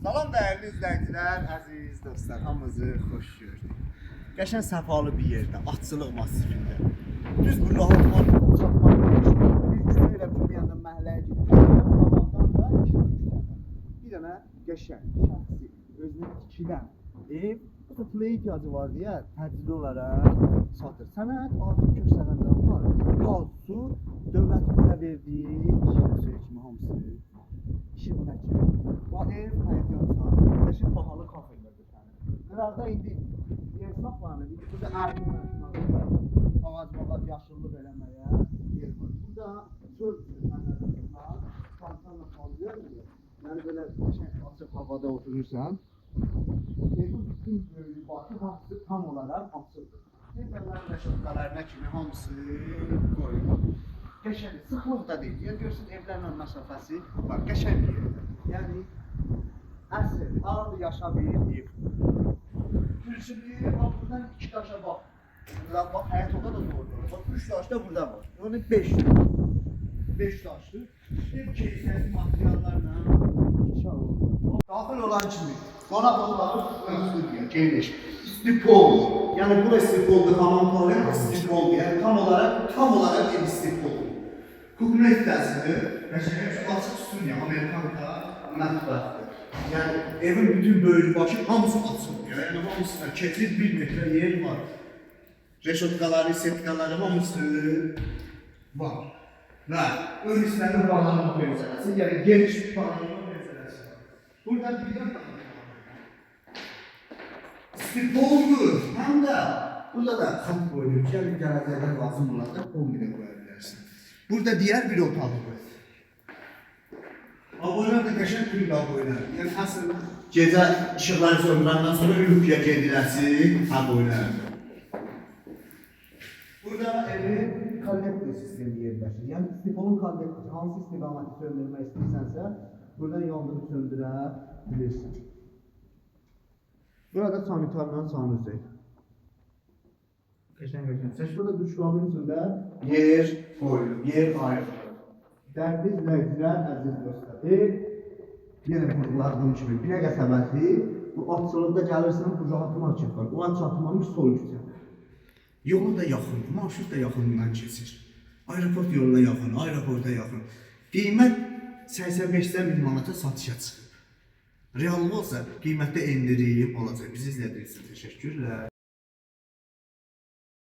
Salam dəyərli izləyicilər, əziz dostlar, hamınızı xoş gördük. Qəşəng səfalı bir yerdə, Atçılıq massivində. Düz bu rahatman, çatman bir küçə ilə bir yandan məhəlləyə gidiyor. Bir dənə qəşəng, şəxsi, özünə tikilən ev, bu da pula ihtiyacı var deyə təcili olaraq satır. Sənət, arzu köksənəndən var. Qaz, su, dövlətimizə verdiyi şey kimi hamısı. İşi buna kimi. Bu ev həyatın sahibi. Qəşəng bahalı kafelərdir sənin. Qıraqda indi esnaf var. Burada aydınlaşmaq, ağac, yaşıllıq eləməyə yer var. Burada çöl sənədlər, pantanla qalıyor. Yəni belə qəşəng açıq havada oturursan. Evin bütün böyük bakı hamısı tam olaraq açıldır. Evlərin rəşadqalarına kimi hamısı qoyulur. Qəşəng, sıxlıq da deyil. Yəni görürsün evlərlə məsafəsi var, qəşəng bir yerdə. Yəni əsl, ağır yaşa bir ev. Gülsümlüyü, buradan 2 daşa bax. Buradan bax, həyat oda da doğrudur. Bax, 3 daş da burada var. Yəni 5 daş. 5 daşdır. Ev keyfiyyəti materiallarla inşa olunur. Daxil olan kimi qonaq otaqları geniş. Stipol. Yəni bu da stipoldur, hamam toalet stipoldur. Yəni tam olaraq bir stipol. Kukuna ihtiyacıdır. Açıq sünya, Amerikanka mətbəxdir. Yəni evin bütün böyük başı hamısı açılmıyor. Yəni hamısına keçir 1 metre yer var. Reşotkaları, setkaları hamısı var. Və ön hissənin bağlanma pəncərəsi, yəni geniş bir bağlanma pəncərəsi var. Burada bir də stipoldur. Həm də burada da xat qoyulur. Yəni gələcəkdə lazım olanda kombinə qoya bilərsin. Burada diğer bir otağı var. Aboneler da qəşəng bir aboneler. Yəni əsl gecə işıqları söndürəndən sonra ülkəyə gediləsi aboneler. Burada evin kollektor sistemi yerləşir. Yəni stipolun kollektor, hansı istiqaməti söndürmək istəyirsənsə, buradan yandırıb söndürə bilirsin. Burada sanitarla sanuzey. Qəşəng. Burada duş kabinin içində yer koyulur, yer ayrılır. Dərli izləyicilər, əziz dostlar, yenə vurguladığım kimi, bir qəsəbəsi, bu Atçılıqda gəlirsən, bu rahat market var, o an çatmamış sol küçə. Yolu da yaxındır, marşrut da yaxınından keçir. Aeroport yoluna yaxın, aeroporta yaxın. Qiymət 85-dən 1000 manata satışa çıxıb. Reallı olsa qiymətdə endirim olacaq. Bizi izlədiyiniz üçün təşəkkürlər.